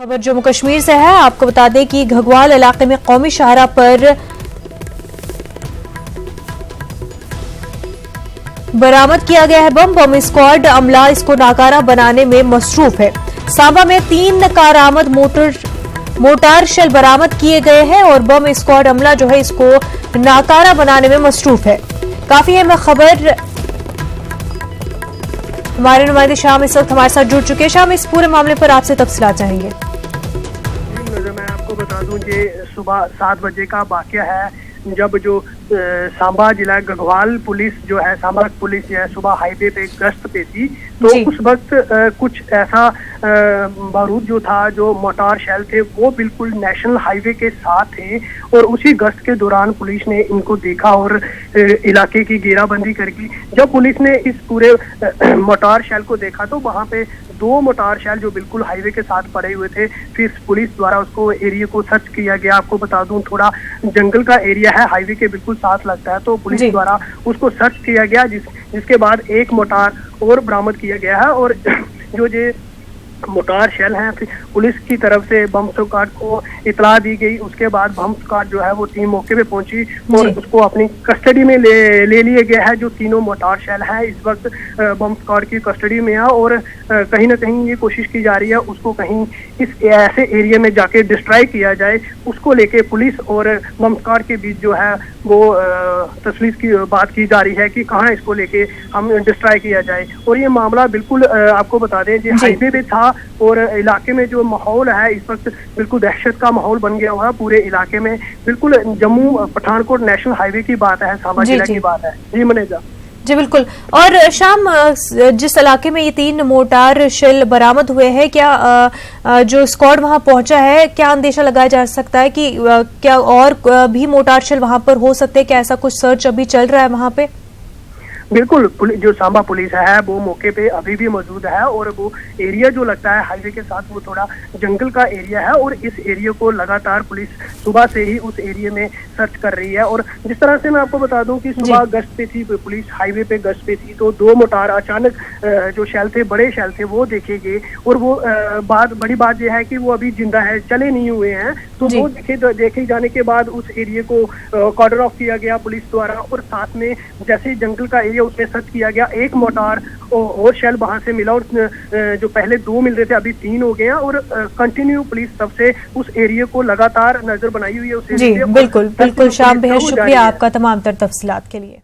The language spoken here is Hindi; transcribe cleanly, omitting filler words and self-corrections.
खबर जम्मू कश्मीर से है। आपको बता दें कि घगवाल इलाके में कौमी शाहरा पर बरामद किया गया है बम स्क्वाड अमला इसको नाकारा बनाने में मसरूफ है। सांबा में 3 कारआमद मोटार शेल बरामद किए गए हैं और बम स्क्वाड अमला जो है इसको नाकारा बनाने में मसरूफ है। काफी अहम खबर। हमारे नुमाइंदे शाम इस वक्त हमारे साथ जुड़ चुके हैं। शाम, इस पूरे मामले पर आपसे तफसीलात चाहेंगे। मैं आपको बता दूं कि सुबह 7 बजे का वाकया है, जब जो सांबा जिला घगवाल पुलिस जो है, सांबा पुलिस जो है सुबह हाईवे पे गश्त पे थी। तो उस वक्त कुछ ऐसा बारूद जो था, जो मोटार शेल थे, वो बिल्कुल नेशनल हाईवे के साथ थे और उसी गश्त के दौरान पुलिस ने इनको देखा और इलाके की घेराबंदी करके जब पुलिस ने इस पूरे मोटार शेल को देखा तो वहां पे 2 मोटार शेल जो बिल्कुल हाईवे के साथ पड़े हुए थे। फिर पुलिस द्वारा उसको एरिया को सर्च किया गया। आपको बता दूं थोड़ा जंगल का एरिया है, हाईवे के बिल्कुल साथ लगता है, तो पुलिस द्वारा उसको सर्च किया गया, जिसके बाद 1 मोटार और बरामद किया गया है। और जो ये मोटार शेल हैं, फिर पुलिस की तरफ से बम स्क्वाड को इतला दी गई। उसके बाद बम स्क्वाड जो है वो टीम मौके पे पहुंची और उसको अपनी कस्टडी में ले लिए गया है। जो तीनों मोटार शेल हैं इस वक्त बम स्क्वाड की कस्टडी में है और कहीं ना कहीं ये कोशिश की जा रही है उसको कहीं इस ऐसे एरिया में जाके डिस्ट्रॉय किया जाए। उसको लेके पुलिस और बम स्क्वाड के बीच जो है वो तसवीर की बात की जा रही है कि कहाँ इसको लेके हम डिस्ट्रॉय किया जाए। और ये मामला बिल्कुल आपको बता दें कि हाईवे पे था और इलाके में जो माहौल है इस वक्त बिल्कुल दहशत का माहौल बन गया हुआ है पूरे इलाके में। बिल्कुल जम्मू पठानकोट नेशनल हाईवे की बात है, सांबा जिला की बात है। जी मनेजा जी बिल्कुल। और शाम, जिस इलाके में ये 3 मोटार शेल बरामद हुए हैं, क्या जो स्क्वाड वहां पहुंचा है, क्या अंदेशा लगाया जा सकता है कि क्या और भी मोटार शेल वहां पर हो सकते हैं? क्या ऐसा कुछ सर्च अभी चल रहा है वहां पे? बिल्कुल, जो सांबा पुलिस है वो मौके पे अभी भी मौजूद है और वो एरिया जो लगता है हाईवे के साथ वो थोड़ा जंगल का एरिया है और इस एरिया को लगातार पुलिस सुबह से ही उस एरिया में सर्च कर रही है। और जिस तरह से मैं आपको बता दूं कि सुबह गश्त पे थी पुलिस, हाईवे पे गश्त पे थी, तो 2 मोटार अचानक जो शेल थे, बड़े शेल थे, वो देखे गए। और वो बड़ी बात यह है कि वो अभी जिंदा है, चले नहीं हुए हैं। तो वो देखे जाने के बाद उस एरिया को कॉर्डर ऑफ किया गया पुलिस द्वारा और साथ में जैसे जंगल का एरिया उसमें सर्च किया गया। 1 मोटार और शेल वहां से मिला और जो पहले 2 मिल रहे थे अभी 3 हो गए हैं और कंटिन्यू पुलिस तब से उस एरिया को लगातार नजर बनाई हुई है। उस जी बिल्कुल बिल्कुल। शाम, बेहद शुक्रिया आपका तमाम तर तफसीलात के लिए।